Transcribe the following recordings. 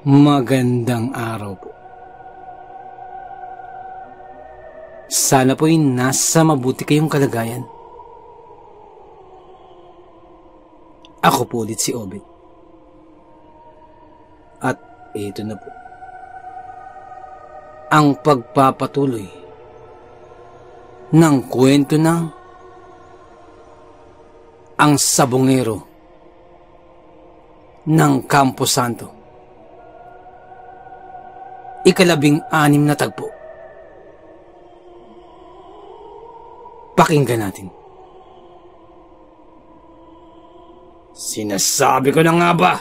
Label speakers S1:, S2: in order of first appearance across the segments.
S1: Magandang araw po. Sana po'y nasa mabuti kayong kalagayan. Ako po ulit si Obet. At ito na po. Ang pagpapatuloy ng kwento ng Ang Sabongero ng Campo Santo. Ika-16 na tagpo. Pakinggan natin. Sinasabi ko na nga ba?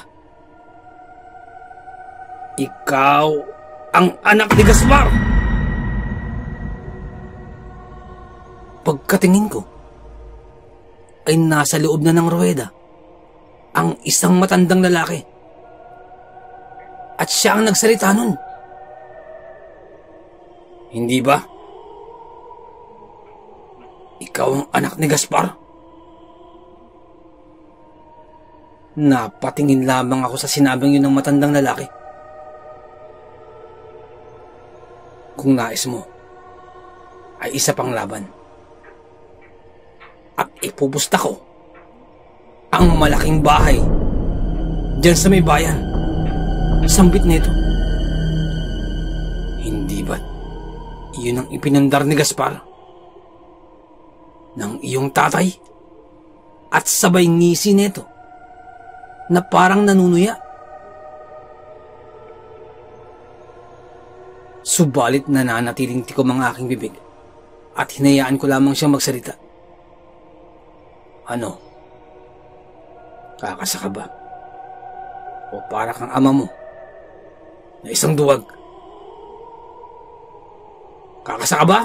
S1: Ikaw ang anak ni Gaspar! Pagkatingin ko, ay nasa loob na ng ruweda ang isang matandang lalaki. At siya ang nagsalita nun. Hindi ba? Ikaw ang anak ni Gaspar? Napatingin lamang ako sa sinabing yun ng matandang lalaki. Kung nais mo, ay isa pang laban. At ipupusta ko ang malaking bahay diyan sa may bayan. Sambit nito. Hindi ba iyon ang ipinundar ni Gaspar ng iyong tatay at sabay ngisi nito na parang nanunuya? Subalit nananatiling tikom ang aking bibig at hinayaan ko lamang siyang magsalita. Ano? Kakasa ka ba? O para kang ama mo na isang duwag? Kakasa ka ba?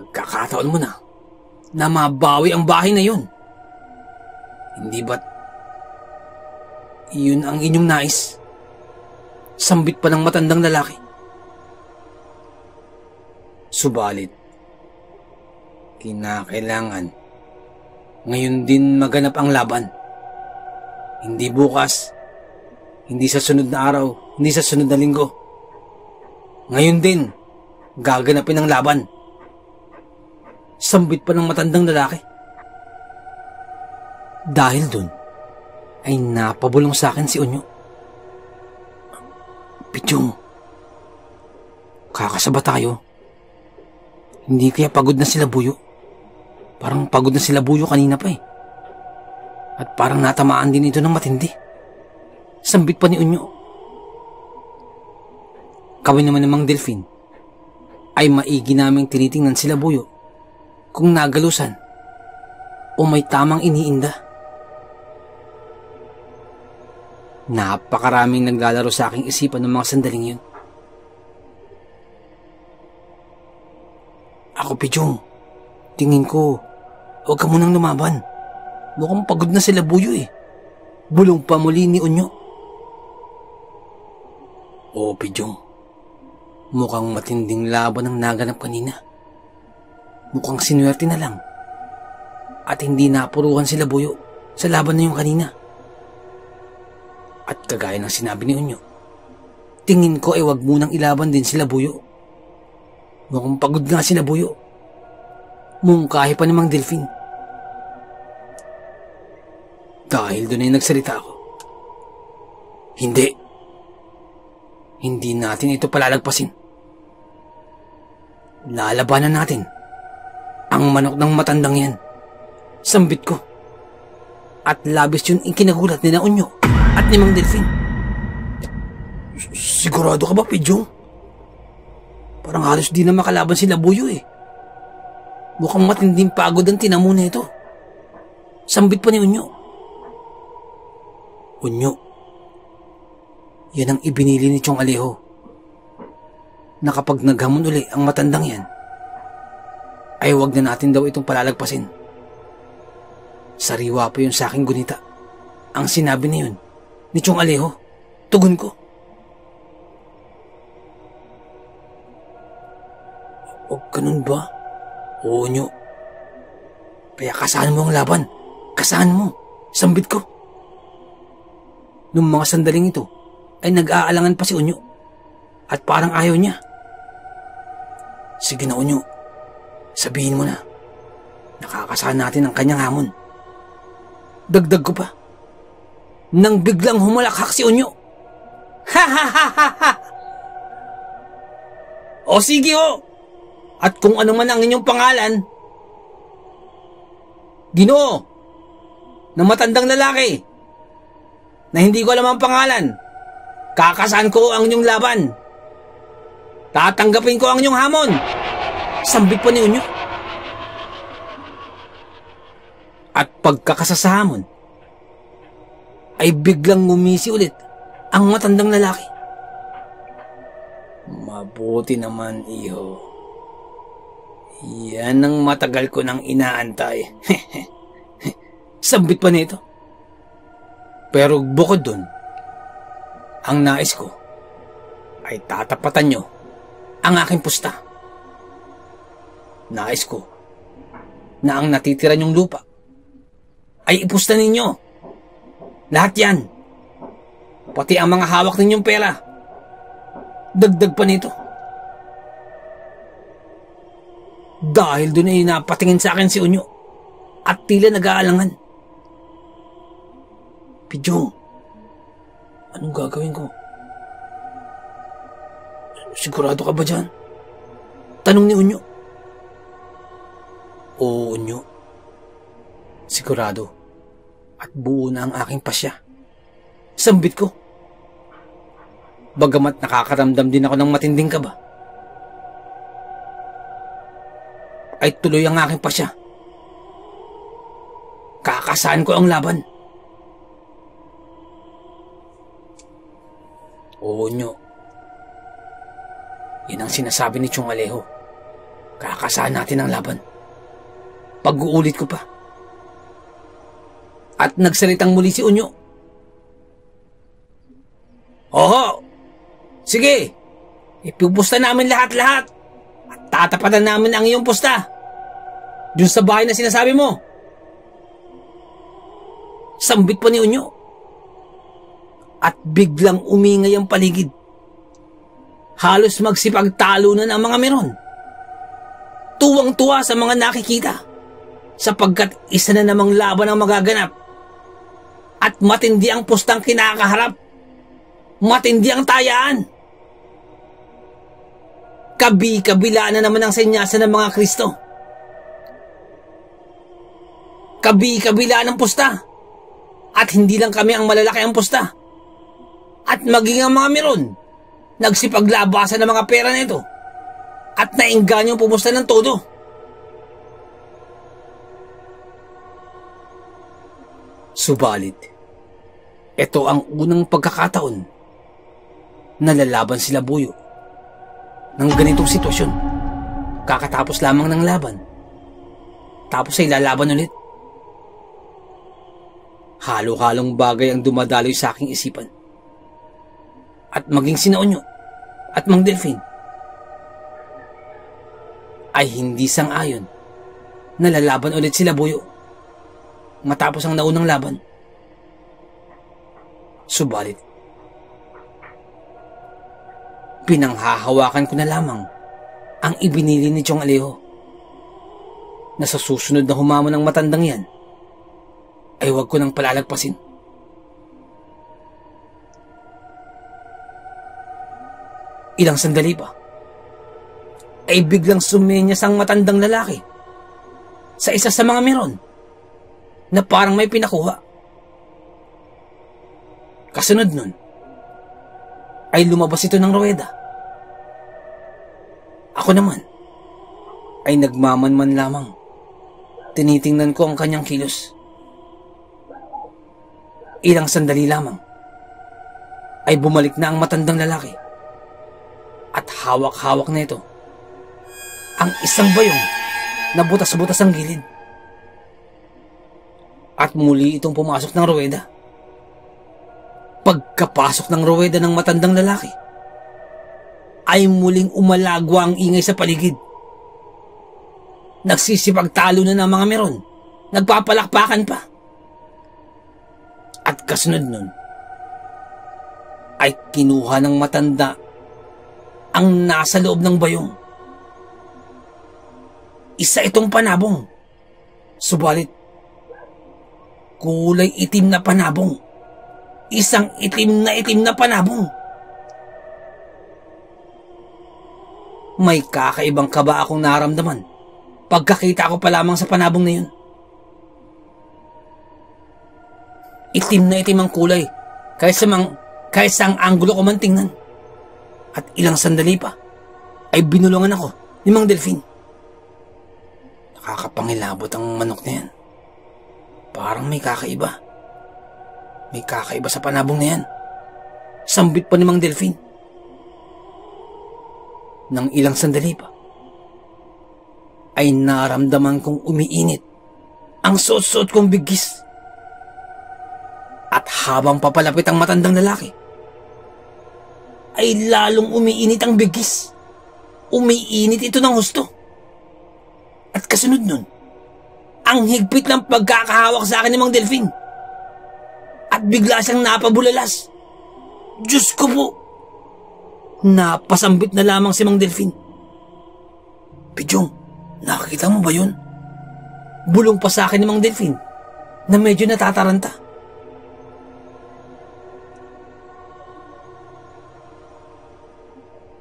S1: Nagkakataon mo na mabawi ang bahay na yun. Hindi ba't iyon ang inyong nais? Sambit pa ng matandang lalaki. Subalit, kinakailangan ngayon din maganap ang laban. Hindi bukas, hindi sa sunod na araw, hindi sa sunod na linggo. Ngayon din, gaganapin ang laban. Sambit pa ng matandang lalaki. Dahil dun, ay napabulong sa akin si Unyo. Pichong, kakasaba tayo. Hindi kaya pagod na sila Buyo? Parang pagod na sila Buyo kanina pa eh. At parang natamaan din ito ng matindi. Sambit pa ni Unyo. Kami naman namang Delphine ay maigi naming tinitingnan sila Buyo kung nagalusan o may tamang iniinda. Napakaraming naglalaro sa aking isipan ng mga sandaling yun. Ako, Pichong, tingin ko, huwag ka munang lumaban. Mukhang pagod na sila Buyo eh. Bulong pa muli ni Unyo. Oo, Pichong. Mukhang matinding laban ang naganap kanina. Mukhang sinuwerte na lang. At hindi napuruhan sila Buyo sa laban na yung kanina. At kagaya ng sinabi ni Unyo, tingin ko ay wag munang ilaban din sila Buyo. Mukhang pagod nga sila Buyo. Mungkahi pa namang Delphine. Dahil doon ay nagsalita ako. Hindi. Hindi natin ito palalagpasin. Lalabanan natin ang manok ng matandang yan. Sambit ko. At labis yun ikinagulat ni na Unyo at ni Mang Delphine. Sigurado ka ba, Pichong? Parang halos di na makalaban sila Buyo eh. Mukhang matinding pagod ang tinamo na ito. Sambit pa ni Unyo. Unyo, yan ang ibinili ni Chong Alejo, na kapag naghamon uli ang matandang yan, ay huwag na natin daw itong palalagpasin. Sariwa pa yun sa aking gunita. Ang sinabi na yun ni Chong Alejo. Tugon ko. O ganun ba? Oo, Unyo. Kaya kasahan mo ang laban. Kasahan mo. Sambit ko. Nung mga sandaling ito, ay nag-aalangan pa si Unyo at parang ayaw niya. Sige na, Unyo. Sabihin mo na. Nakakasahan natin ang kanyang hamon. Dagdag ko pa. Nang biglang humalakhak si Unyo. Ha ha ha ha ha! O sige ho! At kung ano man ang inyong pangalan, Ginoo, na matandang lalaki, na hindi ko alam ang pangalan, kakasahan ko ang inyong laban. Tatanggapin ko ang inyong hamon. Sambit pa ni Unyo. At pagkakasa sa hamon, ay biglang ngumisi ulit ang matandang lalaki. Mabuti naman, iho. Yan ang matagal ko nang inaantay. Sambit pa nito. Pero bukod dun, ang nais ko ay tatapatan nyo ang aking pusta. Nais ko na ang natitira nyong lupa ay ipusta ninyo. Lahat yan. Pati ang mga hawak ninyong pera. Dagdag pa nito. Dahil doon ay napatingin sa akin si Unyo at tila nag-aalangan. Pidyong, anong gagawin ko? Sigurado ka ba dyan? Tanong ni Unyo. Oo, Unyo. Sigurado. At buo na ang aking pasya. Sambit ko. Bagamat nakakaramdam din ako ng matinding kaba, ay tuloy ang aking pasya. Kakasahan ko ang laban. Oo, Unyo. Yan ang sinasabi ni Chong Alejo. Kakasahan natin ang laban. Pag-uulit ko pa. At nagsalitang muli si Unyo. Oho! Sige! Ipupusta namin lahat-lahat. At tatapatan namin ang iyong pusta. Diyon sa bahay na sinasabi mo. Sambit pa ni Unyo. At biglang umingay ang paligid. Halos magsipagtalunan ang mga meron. Tuwang-tuwa sa mga nakikita. Sapagkat isa na namang laban ang magaganap. At matindi ang pustang kinakaharap. Matindi ang tayaan. Kabi-kabila na naman ang senyasa ng mga Kristo. Kabi-kabila ng pusta. At hindi lang kami ang malalaki ang pusta. At maging ang mga meron, nagsipaglabasan ng mga pera nito. At naingganyong pumusta ng todo. Subalit, ito ang unang pagkakataon na lalaban sila Buyo ng ganitong sitwasyon. Kakatapos lamang ng laban. Tapos ay lalaban ulit. Halo-halong bagay ang dumadaloy sa aking isipan. At maging sina Unyo at Mang Delfin ay hindi sang-ayon na lalaban ulit sila Buyo matapos ang naunang laban. Subalit, pinanghahawakan ko na lamang ang ibinili ni Chong Alejo na sa susunod na humamon ng matandang yan ay huwag ko nang palalagpasin. Ilang sandali pa ay biglang sumenyas ang matandang lalaki sa isa sa mga meron na parang may pinakuha. Kasunod nun ay lumabas ito ng ruweda. Ako naman ay nagmamanman lamang. Tinitingnan ko ang kanyang kilos. Ilang sandali lamang ay bumalik na ang matandang lalaki at hawak-hawak na ito ang isang bayong na butas-butas ang gilid. At muli itong pumasok ng ruweda. Pagkapasok ng ruweda ng matandang lalaki, ay muling umalagwa ang ingay sa paligid. Nagsisipagtalo na ng mga meron. Nagpapalakpakan pa. At kasunod nun, ay kinuha ng matanda ang nasa loob ng bayong. Isa itong panabong, subalit kulay itim na panabong. Isang itim na panabong. May kakaibang kaba akong naramdaman pagkakita ko pa lamang sa panabong na yun. Itim na itim ang kulay kaysa ang anggulo ko man tingnan. At ilang sandali pa ay binulungan ako ni Mang Delfin. Nakakapangilabot ang manok na yan. Parang may kakaiba. May kakaiba sa panabong na yan. Sambit pa ni Mang Delfin. Nang ilang sandali pa, ay naramdaman kong umiinit ang suot-suot kong bigis. At habang papalapit ang matandang lalaki, ay lalong umiinit ang bigis. Umiinit ito ng husto. At kasunod nun, ang higpit ng pagkakahawak sa akin ni Mang Delfin. At bigla siyang napabulalas. Diyos ko po! Napasambit na lamang si Mang Delfin. Pidyong, nakakita mo ba yun? Bulong pa sa akin ni Mang Delfin na medyo natataranta.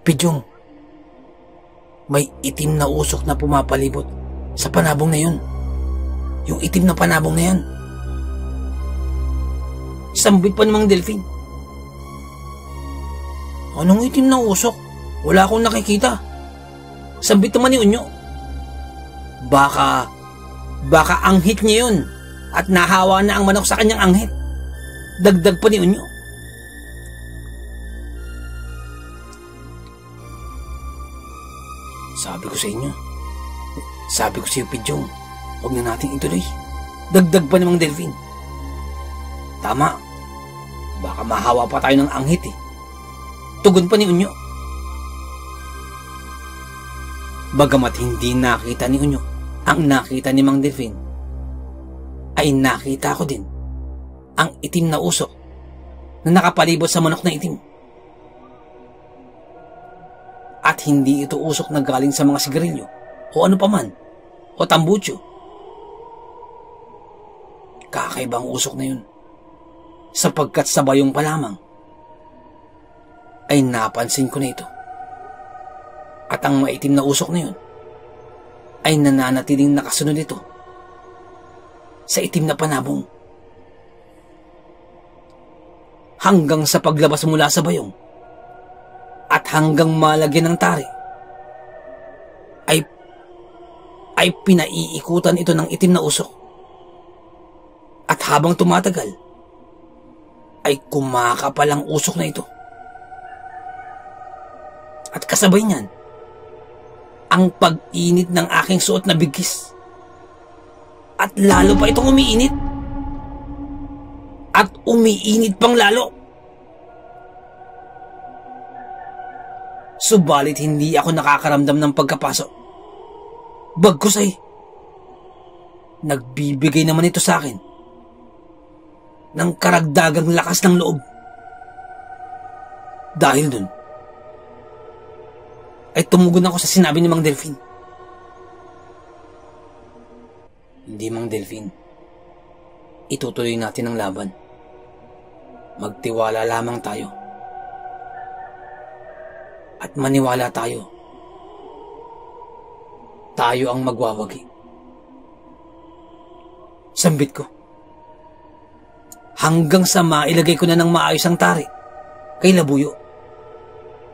S1: Pidyong, may itim na usok na pumapalibot sa panabong na yun. Yung itim na panabong na yan. Sambit pa ni Mang Delfin. Anong itim na usok? Wala akong nakikita. Sambit naman ni Unyo. Baka anghit niya yun at nahawa na ang manok sa kanyang anghit. Dagdag pa ni Unyo. Sabi ko sa inyo. Sabi ko sa iyo, Pidyong, huwag na natin ituloy. Dagdag pa ni Mang Delfin. Tama. Baka mahawa pa tayo ng anghit eh. Tugon pa ni Unyo. Bagamat hindi nakita ni Unyo ang nakita ni Mang Delfin, ay nakita ko din ang itim na usok na nakapalibot sa manok na itim. At hindi ito usok na galing sa mga sigarilyo o ano paman o tambutso. Kakaibang usok na yun, sapagkat sa bayong pa lamang ay napansin ko na ito. At ang maitim na usok na yun ay nananatiling nakasunod ito sa itim na panabong. Hanggang sa paglabas mula sa bayong at hanggang malagyan ng tari ay pinaiikutan ito ng itim na usok. At habang tumatagal ay kumakapal ang usok na ito. At kasabay niyan, ang pag-init ng aking suot na bigis. At lalo pa itong umiinit. At umiinit pang lalo. Subalit hindi ako nakakaramdam ng pagkapaso. Bagkus ay nagbibigay naman ito sa akin ng karagdagang lakas ng loob. Dahil dun, ay tumugon ako sa sinabi ni Mang Delfin. Hindi, Mang Delfin. Itutuloy natin ang laban. Magtiwala lamang tayo. At maniwala tayo. Tayo ang magwawagi. Sambit ko. Hanggang sa mailagay ko na ng maayos ang tari kay Labuyo.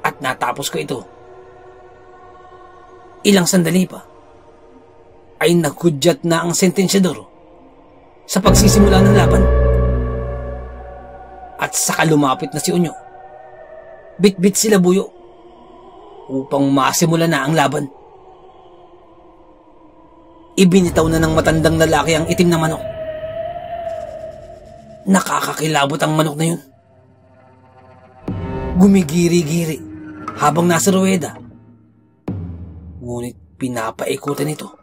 S1: At natapos ko ito. Ilang sandali pa ay naghudyat na ang sentensyador sa pagsisimula ng laban. At saka lumapit na si Unyo. Bit-bit si Labuyo upang masimula na ang laban. Ibinitaw na ng matandang lalaki ang itim na manok. Nakakakilabot ang manok na yun. Gumigiri-giri habang nasa ruweda. Ngunit pinapaikutan ito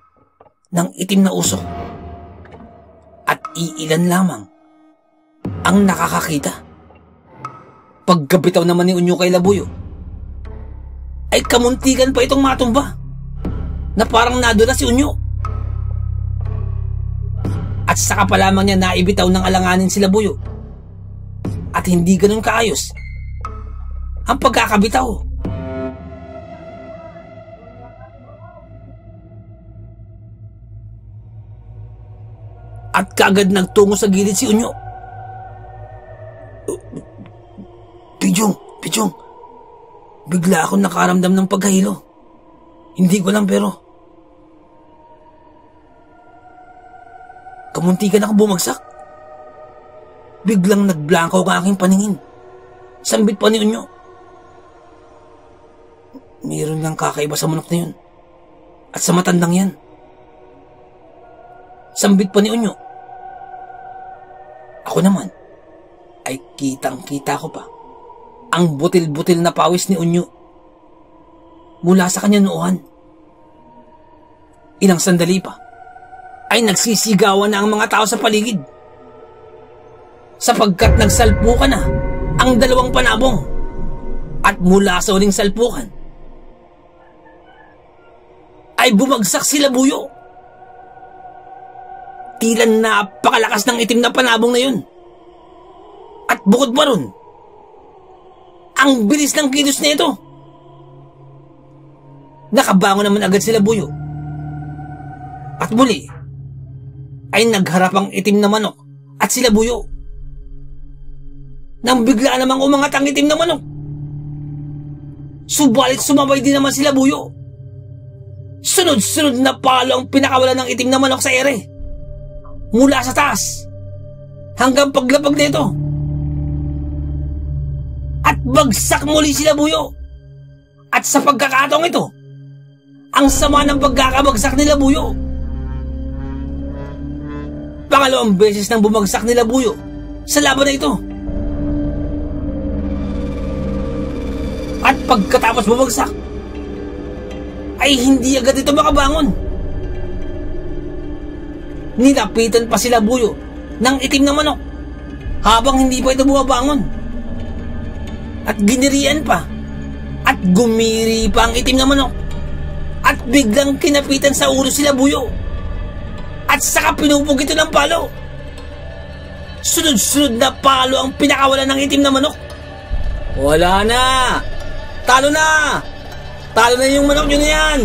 S1: ng itim na usok. At iilan lamang ang nakakakita. pagkabitaw naman ni Unyo kay Labuyo, ay kamuntikan pa itong matumba na parang nadula si Unyo. At saka pa lamang niya naibitaw ng alanganin si Labuyo. At hindi ganun kaayos ang pagkakabitaw. At kaagad nagtungo sa gilid si Unyo. Pichong, bigla akong nakaramdam ng pagkahilo. Hindi ko lang pero kamuntikan ako bumagsak. Biglang nagblanko ang aking paningin. Sambit pa ni Unyo. Mayroon lang kakaiba sa manok na yun. At sa matandang yan. Sambit pa ni Unyo. Ako naman ay kitang-kita ko pa ang butil-butil na pawis ni Unyo mula sa kanya noohan. Ilang sandali pa ay nagsisigawan na ang mga tao sa paligid, sapagkat nagsalpukan na ang dalawang panabong. At mula sa uling salpukan ay bumagsak si Labuyo. Tila napakalakas ng itim na panabong na yun. At bukod pa ron, ang bilis ng kilos na ito. Nakabangon naman agad si Labuyo. At muli ay nagharap ang itim na manok at si Labuyo. Nang bigla namang umangat ang itim na manok, subalit sumabay din naman si Labuyo. Sunod-sunod na palo ang pinakawalan ng itim na manok sa ere, mula sa taas hanggang paglapag nito. At bagsak muli si Labuyo. At sa pagkakataong ito, ang sama ng pagkakabagsak ni Labuyo. Pangalawang beses nang bumagsak ni Labuyo sa laban na ito. At pagkatapos bumagsak, ay hindi agad ito makabangon. Nilapitan pa si Labuyo ng itim na manok habang hindi pa ito bumabangon. At ginirian pa at gumiri pa ang itim na manok. At biglang kinapitan sa ulo si Labuyo. At saka pinupog ito ng palo. Sunod-sunod na palo ang pinakawalan ng itim na manok. Wala na! Talo na! Talo na yung manok nyo na yan!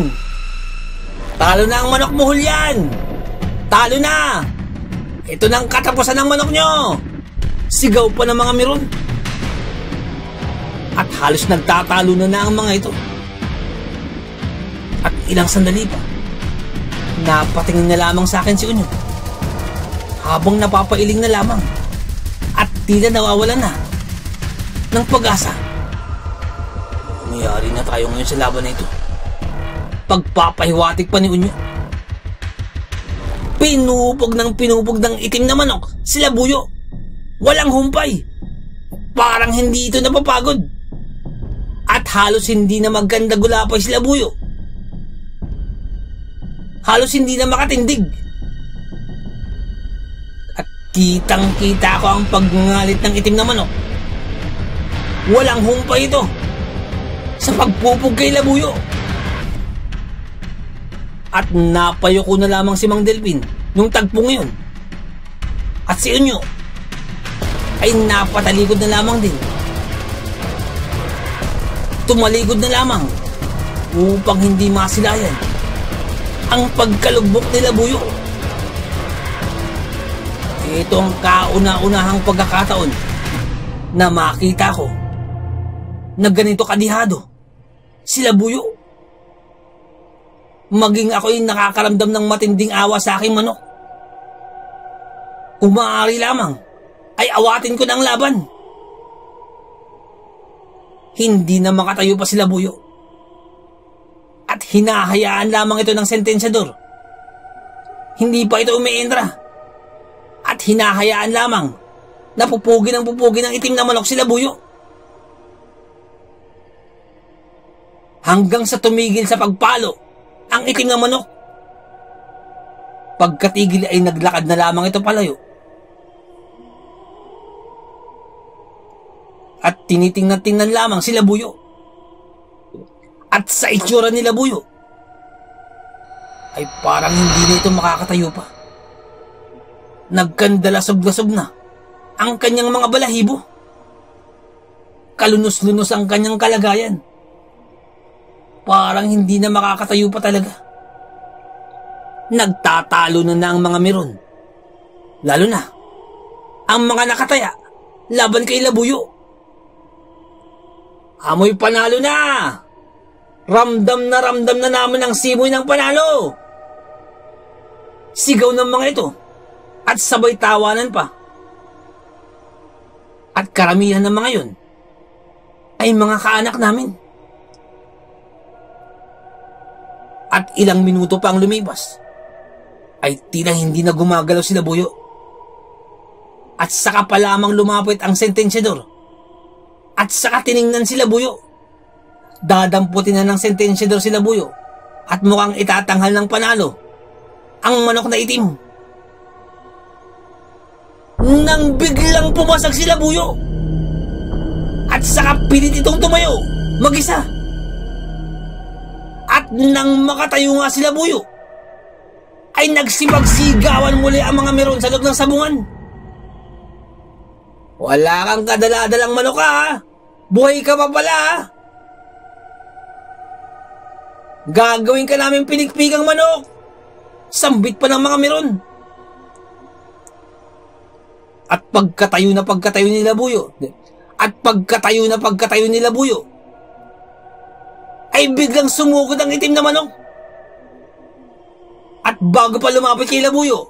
S1: Talo na ang manok mo, Hulyan! Talo na! Ito na ang katapusan ng manok nyo! Sigaw pa ng mga meron. At halos nagtatalo na ang mga ito. At ilang sandali pa, napatingin na lamang sa akin si Unyo, habang napapailing na lamang at tila nawawalan na ng pag-asa. Mayari na tayo ngayon sa laban na ito. Pagpapahiwatig pa ni Unyo. Pinupog ng itim na manok si Labuyo. Walang humpay. Parang hindi ito napapagod. At halos hindi na maganda gulapay si Labuyo. Halos hindi na makatindig. At kitang-kita ko ang pagngalit ng itim na manok. Walang humpay ito sa pagpupog kay Labuyo. At napayo ko na lamang si Mang Delpin nung tagpo ngayon. At si Unyo ay napatalikod na lamang din. Tumalikod na lamang upang hindi masilayan ang pagkalugbok ni Labuyo. Ito ang kauna-unahang pagkakataon na makita ko na ganito kadihado si Labuyo. Maging ako'y nakakaramdam ng matinding awa sa aking manok. Kung maaari lamang ay awatin ko na ang laban. Hindi na makatayo pa si Labuyo. At hinahayaan lamang ito ng sentensyador. Hindi pa ito umiendra. At hinahayaan lamang na pupugin ng itim na manok si Labuyo. Hanggang sa tumigil sa pagpalo ang itim na manok. Pagkatigil ay naglakad na lamang ito palayo. at tinitingnan-tingnan lamang si Labuyo. At sa itsura ni Labuyo ay parang hindi na ito makakatayo pa. Nagkandalasog-lasog na ang kanyang mga balahibo. Kalunos-lunos ang kanyang kalagayan. Parang hindi na makakatayo pa talaga. Nagtatalo na ang mga meron. Lalo na ang mga nakataya laban kay Labuyo. Amoy panalo na! Ramdam na namin ang simoy ng panalo! Sigaw ng mga ito at sabay tawanan pa. At karamihan ng mga yun ay mga kaanak namin. At ilang minuto pa ang lumipas ay tila hindi na gumagalaw si Labuyo. At saka pa lamang lumapit ang sentensyador at saka tiningnan si Labuyo. Dadamputin na ng sentensyador si Labuyo at mukhang itatanghal ng panalo ang manok na itim. Nang biglang pumasag si Labuyo at saka pilit itong tumayo mag-isa. At nang makatayo nga si Labuyo ay nagsipagsigawan muli ang mga meron sa loob ng sabungan. Wala kang kadala-dalang manok ha? Buhay ka pa pala ha? Gagawin ka namin pinikpikang manok. Sambit pa ng mga meron. At pagkatayo ni Labuyo ay biglang sumugod ang itim na manok. At bago pa lumapit kay Labuyo,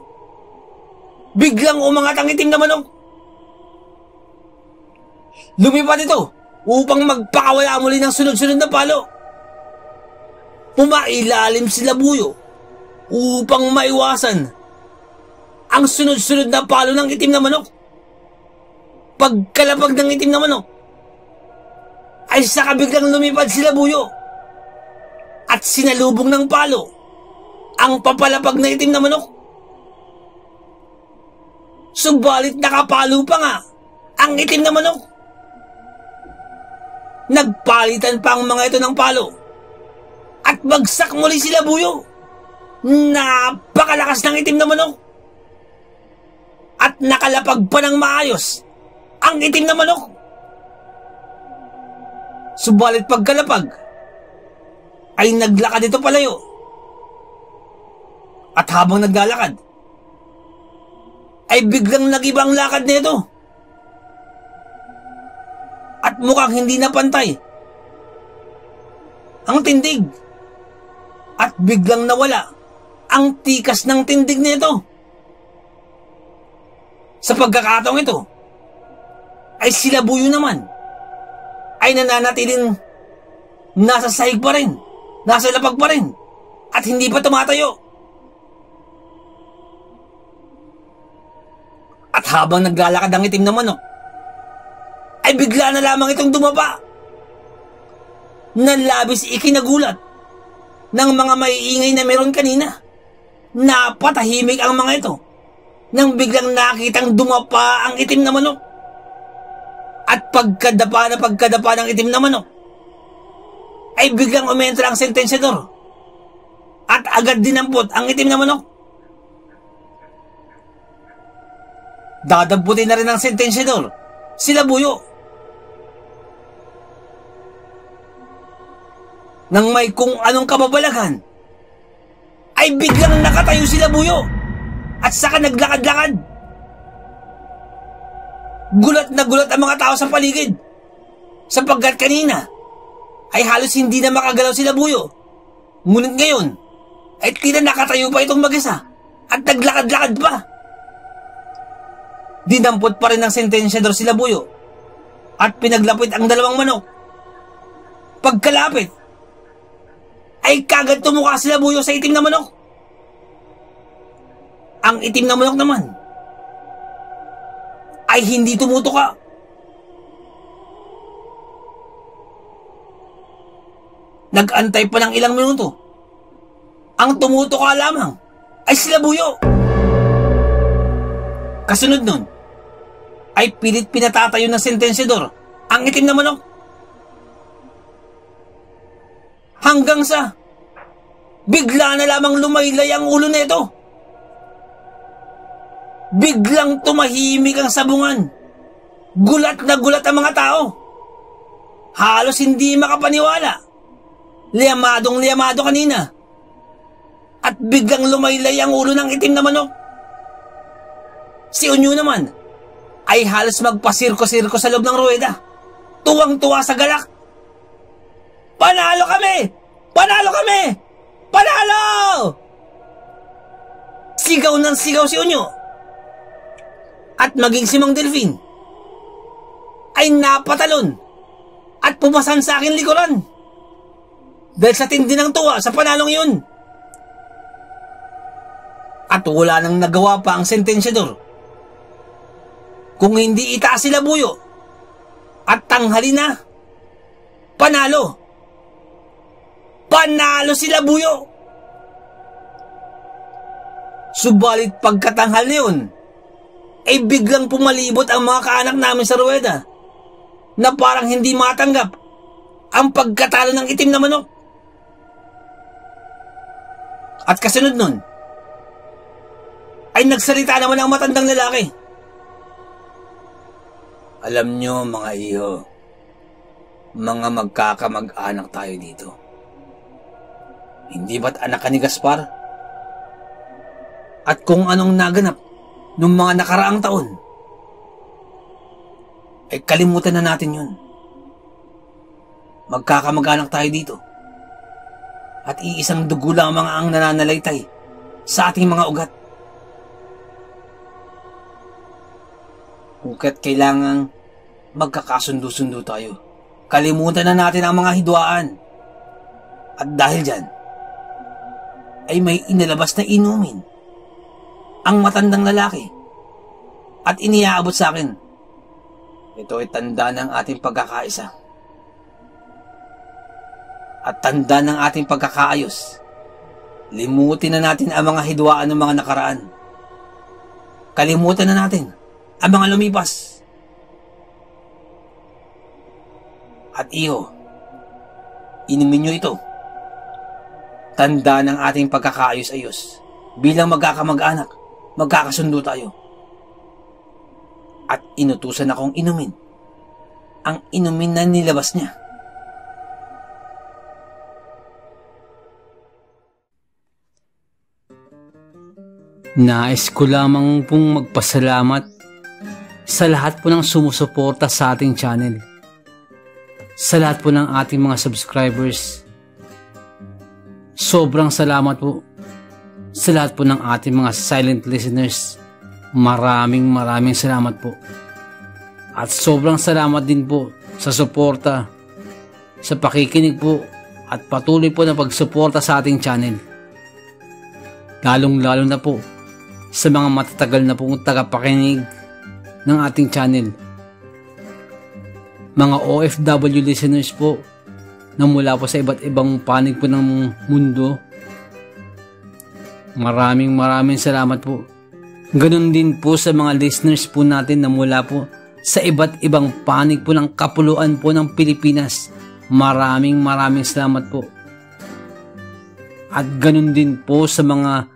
S1: biglang umangat ang itim na manok. Lumipad ito upang magpakawala muli ng sunod-sunod na palo. Pumailalim si Labuyo upang maiwasan ang sunod-sunod na palo ng itim na manok. Pagkalapag ng itim na manok ay saka biglang lumipad si Labuyo at sinalubong ng palo ang papalapag na itim na manok. Subalit nakapalo pa nga ang itim na manok. Nagpalitan pa ang mga ito ng palo at bagsak muli si Labuyo. Napakalakas ng itim na manok at nakalapag pa ng maayos ang itim na manok. Subalit pagkalapag ay naglakad ito palayo. At habang naglalakad ay biglang nag-iba ang lakad nito. At mukhang hindi na pantay ang tindig. At biglang nawala ang tikas ng tindig nito. Sa pagkakataong ito ay si Labuyo naman ay nananatiling nasa sahig pa rin, nasa lapag pa rin, at hindi pa tumatayo. At habang naglalakad ang itim na manok ay bigla na lamang itong dumapa. Nalabis ikinagulat ng mga maiingay na meron kanina. Napatahimik ang mga ito nang biglang nakitang dumapa ang itim na manok. At pagkadapa ng itim na manok ay biglang umentra ang sentensyador at agad dinampot ang itim na manok. Dadamputin na rin ang sentensyador si Labuyo. Nang may kung anong kababalagan ay biglang nakatayo si Labuyo at saka naglakad-lakad. Gulat na gulat ang mga tao sa paligid sapagkat kanina ay halos hindi na makagalaw si Labuyo. Ngunit ngayon ay tila nakatayo pa itong mag-isa at naglakad-lakad pa. Dinampot pa rin ng sentensyador si Labuyo at pinaglapit ang dalawang manok. Pagkalapit ay kagad tumuka si Labuyo sa itim na manok. Ang itim na manok naman ay hindi tumutuka. Nag-antay pa ng ilang minuto. Ang tumutuka lamang ay si Labuyo. Kasunod nun ay pilit pinatatayo ng sentensyador ang itim na manok. Hanggang sa bigla na lamang lumaylay ang ulo nito. Biglang tumahimik ang sabungan. Gulat na gulat ang mga tao. Halos hindi makapaniwala. Liyamadong-liyamado kanina. At biglang lumaylay ang ulo ng itim na manok. Si Unyo naman ay halos magpasirko-sirko sa loob ng ruweda. Tuwang-tuwa sa galak. Panalo kami! Panalo kami! Panalo! Sigaw ng sigaw si Unyo. At maging si Mang Delfin ay napatalon at pumasan sa akin likuran dahil sa tindi ng tuwa sa panalong yun. At wala nang nagawa pa ang sentensyador kung hindi itaas sila buyo at tanghali na. Panalo! Panalo sila buyo! Subalit pagkatanghal yun ay biglang pumalibot ang mga kaanak namin sa ruweda na parang hindi matanggap ang pagkatalo ng itim na manok. At kasunod nun ay nagsalita naman ang matandang lalaki. Alam nyo mga iho, mga magkakamag-anak tayo dito. Hindi ba't anak ka ni Gaspar? At kung anong naganap nung mga nakaraang taon, ay kalimutan na natin yun. Magkakamag-anak tayo dito. At iisang dugo lang mga ang nananalaytay sa ating mga ugat. Hangga't kailangang magkakasundo-sundo tayo, kalimutan na natin ang mga hidwaan. At dahil dyan, ay may inilabas na inumin ang matandang lalaki at iniaabot sa akin. Ito ay tanda ng ating pagkakaisa at tanda ng ating pagkakaayos. Limutin na natin ang mga hidwaan ng mga nakaraan. Kalimutan na natin ang mga lumipas. At iyo, inumin nyo ito. Tanda ng ating pagkakaayos-ayos. Bilang magkakamag-anak, magkakasundo tayo. At inutusan akong inumin ang inumin na nilabas niya. Nais ko lamang pong magpasalamat sa lahat po ng sumusuporta sa ating channel. Sa lahat po ng ating mga subscribers. Sobrang salamat po sa lahat po ng ating mga silent listeners. Maraming salamat po. At sobrang salamat din po sa suporta, sa pakikinig po at patuloy po na pagsuporta sa ating channel. Lalong-lalo na po sa mga matatagal na pong tagapakinig ng ating channel. Mga OFW listeners po na mula po sa iba't ibang panig po ng mundo. Maraming salamat po. Ganon din po sa mga listeners po natin na mula po sa iba't ibang panig po ng kapuluan po ng Pilipinas. Maraming salamat po. At ganon din po sa mga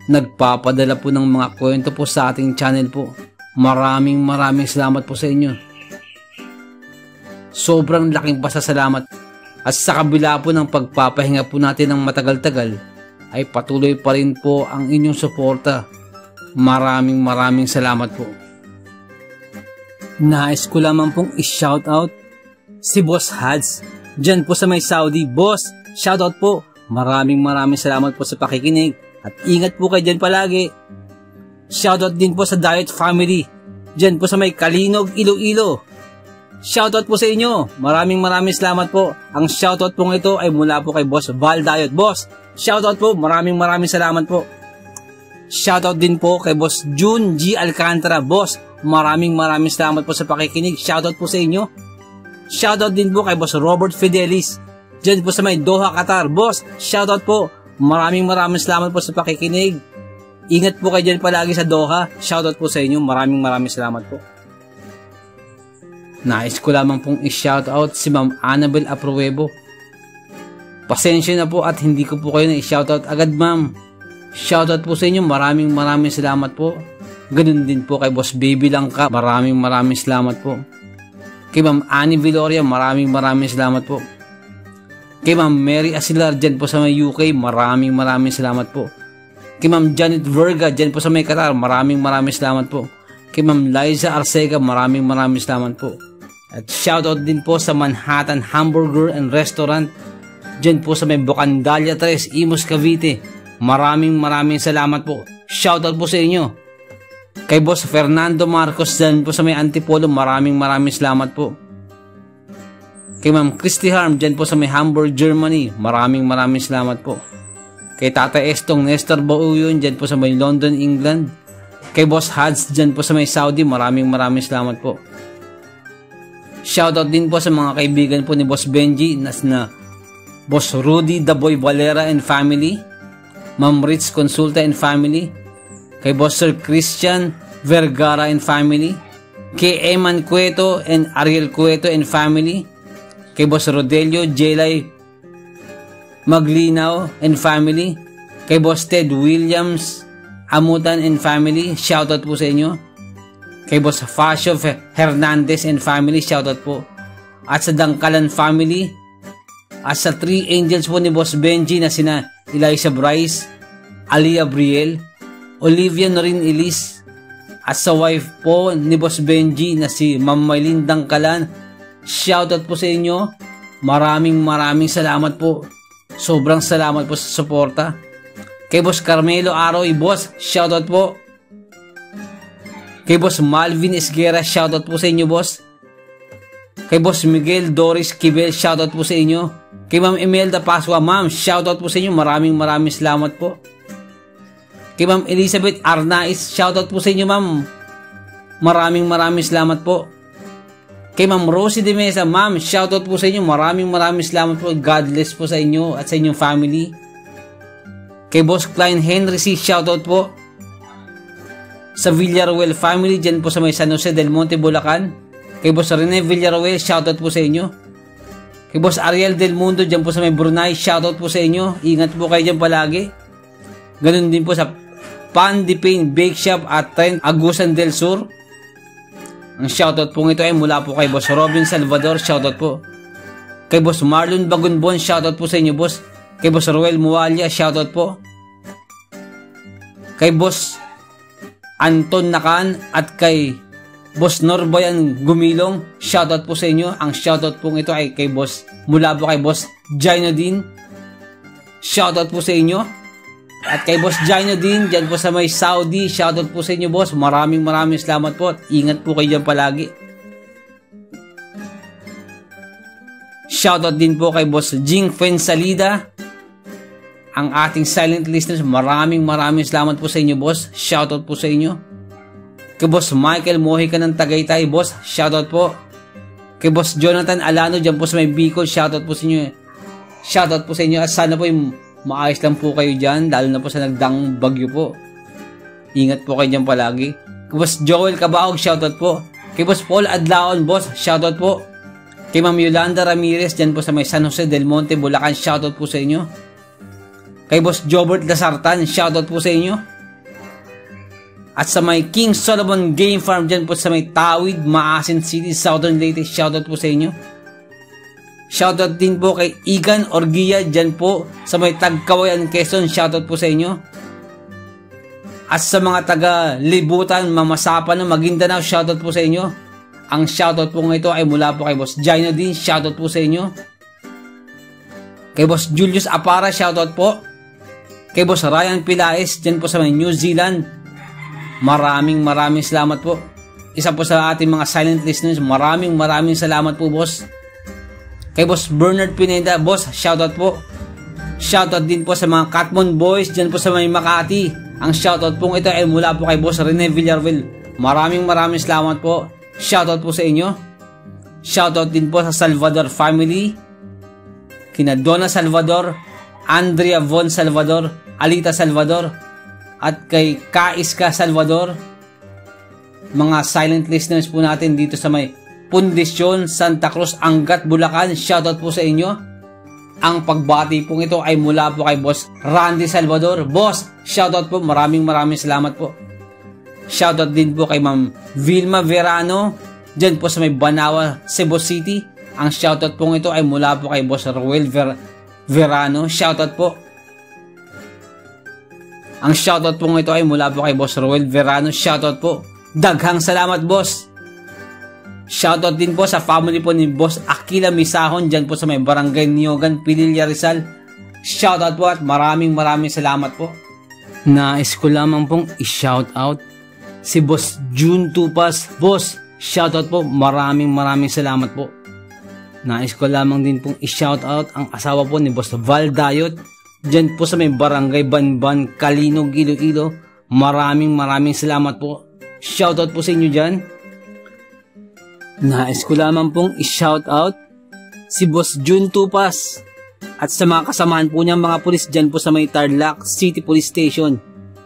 S1: nagpapadala po ng mga kwento po sa ating channel po. Maraming salamat po sa inyo. Sobrang laking pasasalamat. At sa kabila po ng pagpapahinga po natin ng matagal-tagal, ay patuloy pa rin po ang inyong suporta. Maraming salamat po. Nais ko lamang pong i-shoutout si Boss Hads dyan po sa may Saudi. Boss, shoutout po. Maraming salamat po sa pakikinig at ingat po kayo dyan palagi. Shoutout din po sa Diet Family dyan po sa may Kalinog, Iloilo. Shoutout po sa inyo. Maraming salamat po. Ang shoutout po ito ay mula po kay Boss Val Diet. Boss, shoutout po. Maraming salamat po. Shoutout din po kay Boss June G. Alcantara. Boss, maraming salamat po sa pakikinig. Shoutout po sa inyo. Shoutout din po kay Boss Robert Fidelis dyan po sa may Doha, Qatar. Boss, shoutout po. Maraming salamat po sa pakikinig. Ingat po kayo dyan palagi sa Doha. Shoutout po sa inyo. Maraming salamat po. Nais ko lamang pong i-shoutout si Ma'am Annabel Apruebo. Pasensya na po at hindi ko po kayo na-shoutout agad, ma'am. Shoutout po sa inyo, maraming salamat po. Ganun din po kay Boss Baby Langka, maraming salamat po. Kay Ma'am Annie Viloria, maraming salamat po. Kay Ma'am Mary Asilar, dyan po sa may UK, maraming salamat po. Kay Ma'am Janet Verga, dyan po sa may Qatar, maraming salamat po. Kay Ma'am Liza Arcega, maraming salamat po. At shoutout din po sa Manhattan Hamburger and Restaurant, dyan po sa may Bucandalia 3, Imus, Cavite, maraming salamat po. Shoutout po sa inyo. Kay Boss Fernando Marcos, dyan po sa may Antipolo, maraming salamat po. Kay Ma'am Christy Harm, dyan po sa may Hamburg, Germany, maraming salamat po. Kay Tata Estong Nestor Bauyon, dyan po sa may London, England. Kay Boss Hads, dyan po sa may Saudi, maraming salamat po. Shoutout din po sa mga kaibigan po ni Boss Benji, na Boss Rudy The Boy Valera and family, Ma'am Ritz Consulta and family, kay Boss Sir Christian Vergara and family, kay Eman Cueto and Ariel Cueto and family, kay Boss Rodelio Jelay Maglinaw and family, kay Boss Ted Williams Amutan and family, shoutout po sa inyo. Kay Boss Fascio Hernandez and family, shoutout po. At sa Dangkalan family, at sa 3 angels po ni Boss Benji na sina Eliza Bryce, Alia Briel, Olivia Norin Elise, at sa wife po ni Boss Benji na si Ma'am Maylin Dangkalan, shoutout po sa inyo. Maraming salamat po. Sobrang salamat po sa suporta. Kay Boss Carmelo Aroy, boss, shoutout po. Kay Boss Malvin Esguera, shoutout po sa inyo, boss. Kay Boss Miguel Doris Kibel, shoutout po sa inyo. Kay Ma'am Imelda Pasua, ma'am, shoutout po sa inyo. Maraming salamat po. Kay Ma'am Elizabeth Arnaiz, shoutout po sa inyo, ma'am. Maraming salamat po. Kay Ma'am Rosie de Mesa, ma'am, shoutout po sa inyo. Maraming salamat po. God bless po sa inyo at sa inyong family. Kay Boss Klein Henry C, shoutout po. Sa Villaruel family, dyan po sa may San Jose del Monte, Bulacan. Kay Boss Rene Villaruel, shoutout po sa inyo. Kay Boss Ariel Del Mundo, dyan po sa may Brunei, shoutout po sa inyo. Ingat po kayo dyan palagi. Ganun din po sa Pan de Pain Bake Shop at Trent Agusan del Sur. Ang shoutout po ito ay mula po kay Boss Robin Salvador, shoutout po. Kay Boss Marlon Bagunbon, shoutout po sa inyo, boss. Kay Boss Roel Mualia, shoutout po. Kay Boss Anton Nakan at kay Boss Norbayan Gumilong, shoutout po sa inyo. Ang shoutout po ito ay kay Boss, mula po kay Boss Jaino din, shoutout po sa inyo. At kay Boss Jaino din, dyan po sa may Saudi, shoutout po sa inyo, boss. Maraming salamat po at ingat po kayo dyan palagi. Shoutout din po kay Boss Jing Fensalida, ang ating silent listeners. Maraming salamat po sa inyo, boss. Shoutout po sa inyo. Kay Boss Michael Mojica ng Tagaytay, boss, shoutout po. Kay Boss Jonathan Alano, dyan po sa may Bicol, shoutout po sa inyo. Shoutout po sa inyo at sana po maayos lang po kayo dyan, lalo na po sa nagdang bagyo po. Ingat po kayo dyan palagi. Kay Boss Joel Cabaog, shoutout po. Kay Boss Paul Adlaon, boss, shoutout po. Kay Ma'am Yolanda Ramirez, dyan po sa may San Jose del Monte, Bulacan, shoutout po sa inyo. Kay Boss Jobert Lasartan, shoutout po sa inyo. At sa may King Solomon Game Farm, dyan po sa may Tawid, Maasin City, Southern Leyte, shoutout po sa inyo. Shoutout din po kay Igan Orgia, dyan po sa may Tagkawayan, Quezon, shoutout po sa inyo. At sa mga taga Libutan, Mamasapan ng Maguindanao, shoutout po sa inyo. Ang shoutout po ito ay mula po kay Boss Jaino din, shoutout po sa inyo. Kay Boss Julius Apara, shoutout po. Kay Boss Ryan Pilaes, dyan po sa may New Zealand, maraming salamat po. Isa po sa ating mga silent listeners, maraming salamat po, boss. Kay Boss Bernard Pineda, boss, shoutout po. Shoutout din po sa mga Catmon Boys, dyan po sa may Makati. Ang shoutout po ito ay mula po kay Boss Rene Villarreal. Maraming salamat po. Shoutout po sa inyo. Shoutout din po sa Salvador family, kina Donna Salvador, Andrea Von Salvador, Alita Salvador, at kay Kaiska Salvador. Mga silent listeners po natin dito sa may Pundisyon Santa Cruz, Angat, Bulacan. Shoutout po sa inyo. Ang pagbati pong ito ay mula po kay Boss Randy Salvador. Boss, shoutout po. Maraming salamat po. Shoutout din po kay Ma'am Vilma Verano, dyan po sa may Banawa, Cebu City. Ang shoutout pong ito ay mula po kay Boss Roel Verano. Shoutout po. Ang shoutout pong ito ay mula po kay Boss Roel Verano. Shoutout po. Daghang salamat, boss. Shoutout din po sa family po ni Boss Aquila Misahon, dyan po sa may Barangay Niogan, Pililla, Rizal. Shoutout po at maraming salamat po. Nais ko lamang pong i-shoutout si Boss June Tupas. Boss, shoutout po. Maraming salamat po. Nais ko lamang din pong i-shoutout ang asawa po ni Boss Val Dayot, dyan po sa may Barangay Banban, Calinog, Iloilo. Maraming salamat po. Shoutout po sa inyo dyan. Nais ko lamang pong i-shoutout si Boss June Tupas at sa mga kasamahan po niyang mga pulis dyan po sa may Tarlac City Police Station.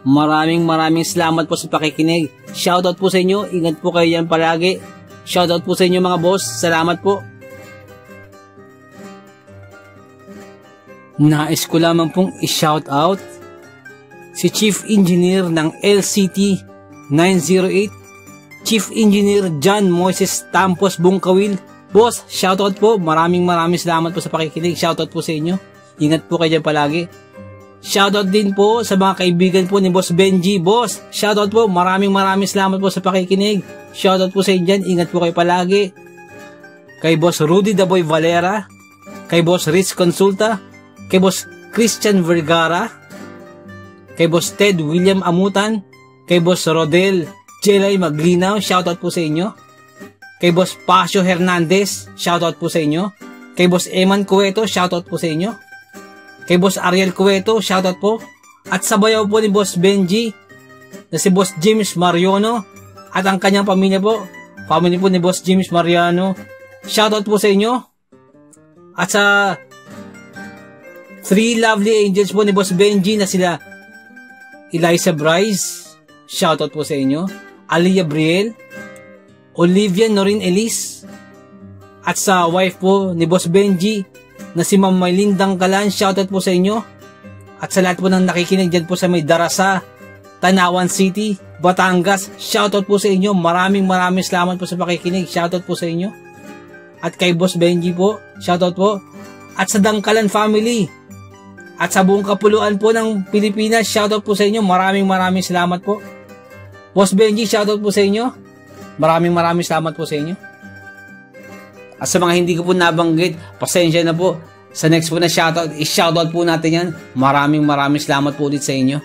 S1: Maraming salamat po sa pakikinig. Shoutout po sa inyo. Ingat po kayo yan palagi. Shoutout po sa inyo mga boss. Salamat po. Nais ko lamang pong i-shoutout si Chief Engineer ng LCT 908, Chief Engineer John Moises Tampos Bungkawil. Boss, shoutout po. Maraming salamat po sa pakikinig. Shoutout po sa inyo. Ingat po kayo dyan palagi. Shoutout din po sa mga kaibigan po ni Boss Benji. Boss, shoutout po. Maraming salamat po sa pakikinig. Shoutout po sa inyo dyan. Ingat po kayo palagi. Kay Boss Rudy Daboy Valera, kay Boss Rich Consulta, kay Boss Christian Vergara, kay Boss Ted William Amutan, kay Boss Rodel Jelay Maglinaw. Shoutout po sa inyo. Kay Boss Pasio Hernandez, shoutout po sa inyo. Kay Boss Eman Cueto, shoutout po sa inyo. Kay Boss Ariel Cueto, shoutout po. At sa bayaw po ni Boss Benji, na si Boss James Mariano, at ang kanyang pamilya po, family po ni Boss James Mariano, shoutout po sa inyo. At sa 3 lovely angels po ni Boss Benji na sila Eliza Bryce, shoutout po sa inyo. Aliyah Briel, Olivia Norin Elise, at sa wife po ni Boss Benji na si Ma'am Maylin Dangkalan, shoutout po sa inyo. At sa lahat po ng nakikinig dyan po sa may Darasa, Tanawan City, Batangas, shoutout po sa inyo. Maraming salamat po sa pakikinig. Shoutout po sa inyo. At kay Boss Benji po, shoutout po. At sa Dangkalan family, at sa buong kapuluan po ng Pilipinas, shoutout po sa inyo. Maraming salamat po. Boss Benji, shoutout po sa inyo. Maraming salamat po sa inyo. At sa mga hindi ko po nabanggit, pasensya na po. Sa next po na shoutout, i-shoutout po natin yan. Maraming salamat po ulit sa inyo.